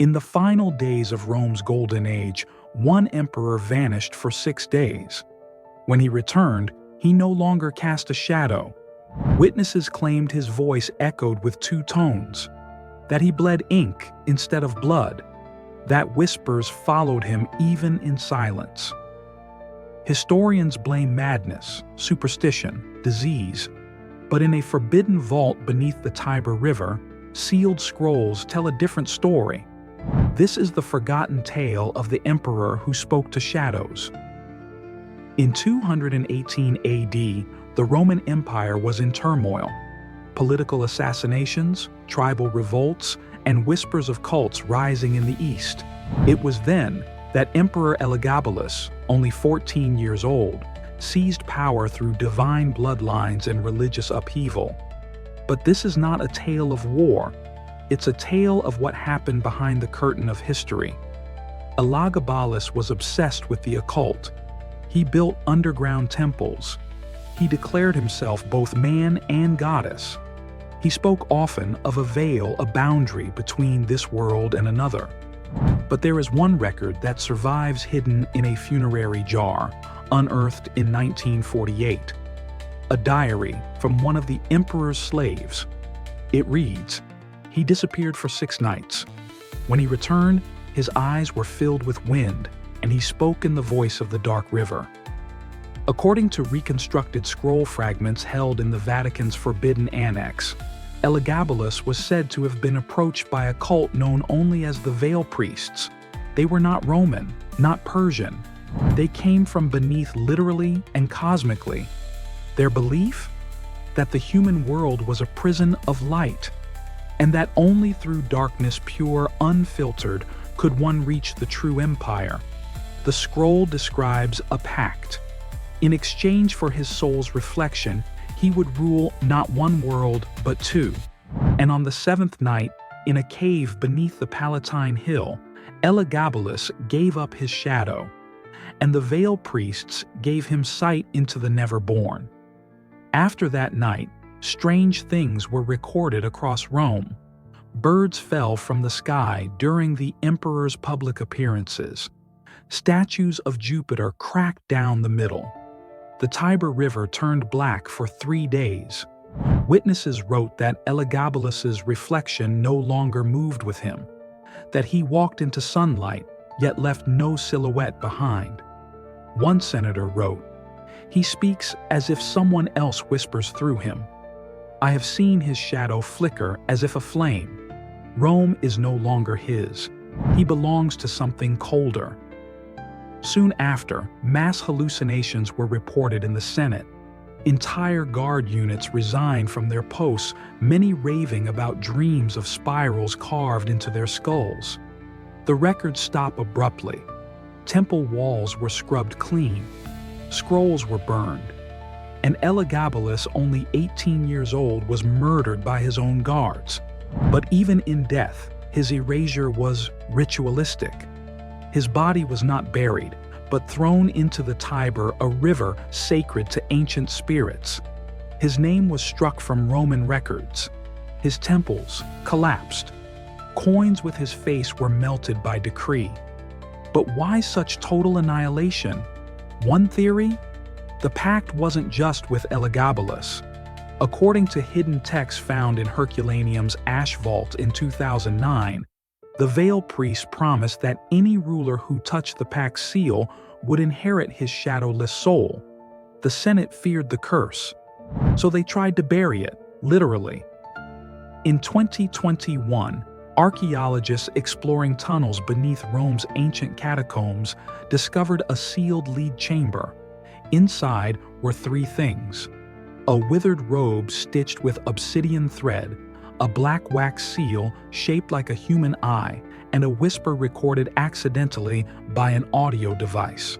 In the final days of Rome's golden age, one emperor vanished for 6 days. When he returned, he no longer cast a shadow. Witnesses claimed his voice echoed with two tones, that he bled ink instead of blood, that whispers followed him even in silence. Historians blame madness, superstition, disease, but in a forbidden vault beneath the Tiber River, sealed scrolls tell a different story. This is the forgotten tale of the emperor who spoke to shadows. In 218 AD, the Roman Empire was in turmoil. Political assassinations, tribal revolts, and whispers of cults rising in the east. It was then that Emperor Elagabalus, only 14 years old, seized power through divine bloodlines and religious upheaval. But this is not a tale of war. It's a tale of what happened behind the curtain of history. Elagabalus was obsessed with the occult. He built underground temples. He declared himself both man and goddess. He spoke often of a veil, a boundary between this world and another. But there is one record that survives hidden in a funerary jar, unearthed in 1948. A diary from one of the emperor's slaves. It reads, "He disappeared for 6 nights. When he returned, his eyes were filled with wind, and he spoke in the voice of the dark river." According to reconstructed scroll fragments held in the Vatican's Forbidden Annex, Elagabalus was said to have been approached by a cult known only as the Veil Priests. They were not Roman, not Persian. They came from beneath literally and cosmically. Their belief? That the human world was a prison of light, and that only through darkness pure, unfiltered, could one reach the true empire. The scroll describes a pact. In exchange for his soul's reflection, he would rule not one world, but 2. And on the 7th night, in a cave beneath the Palatine Hill, Elagabalus gave up his shadow, and the Veil Priests gave him sight into the never-born. After that night, strange things were recorded across Rome. Birds fell from the sky during the emperor's public appearances. Statues of Jupiter cracked down the middle. The Tiber River turned black for 3 days. Witnesses wrote that Elagabalus's reflection no longer moved with him, that he walked into sunlight yet left no silhouette behind. One senator wrote, "He speaks as if someone else whispers through him. I have seen his shadow flicker as if a flame. Rome is no longer his. He belongs to something colder." Soon after, mass hallucinations were reported in the Senate. Entire guard units resigned from their posts, many raving about dreams of spirals carved into their skulls. The records stop abruptly. Temple walls were scrubbed clean. Scrolls were burned. And Elagabalus, only 18 years old, was murdered by his own guards. But even in death, his erasure was ritualistic. His body was not buried, but thrown into the Tiber, a river sacred to ancient spirits. His name was struck from Roman records. His temples collapsed. Coins with his face were melted by decree. But why such total annihilation? One theory? The pact wasn't just with Elagabalus. According to hidden texts found in Herculaneum's ash vault in 2009, the Veil Priest promised that any ruler who touched the pact's seal would inherit his shadowless soul. The Senate feared the curse, so they tried to bury it, literally. In 2021, archaeologists exploring tunnels beneath Rome's ancient catacombs discovered a sealed lead chamber. Inside were 3 things: a withered robe stitched with obsidian thread, a black wax seal shaped like a human eye, and a whisper recorded accidentally by an audio device.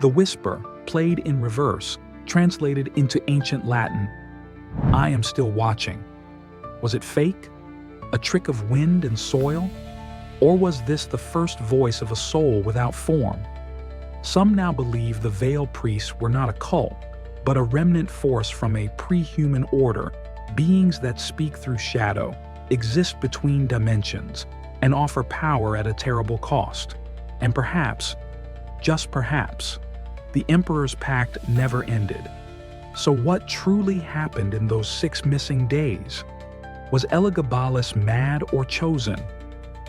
The whisper, played in reverse, translated into ancient Latin, "I am still watching." Was it fake? A trick of wind and soil? Or was this the first voice of a soul without form? Some now believe the Veil Priests were not a cult, but a remnant force from a pre-human order, beings that speak through shadow, exist between dimensions, and offer power at a terrible cost. And perhaps, just perhaps, the Emperor's pact never ended. So what truly happened in those 6 missing days? Was Elagabalus mad or chosen?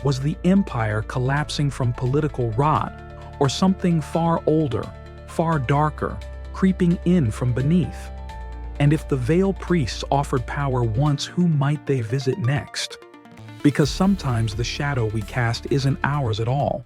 Was the empire collapsing from political rot, or something far older, far darker, creeping in from beneath? And if the Veil Priests offered power once, who might they visit next? Because sometimes the shadow we cast isn't ours at all.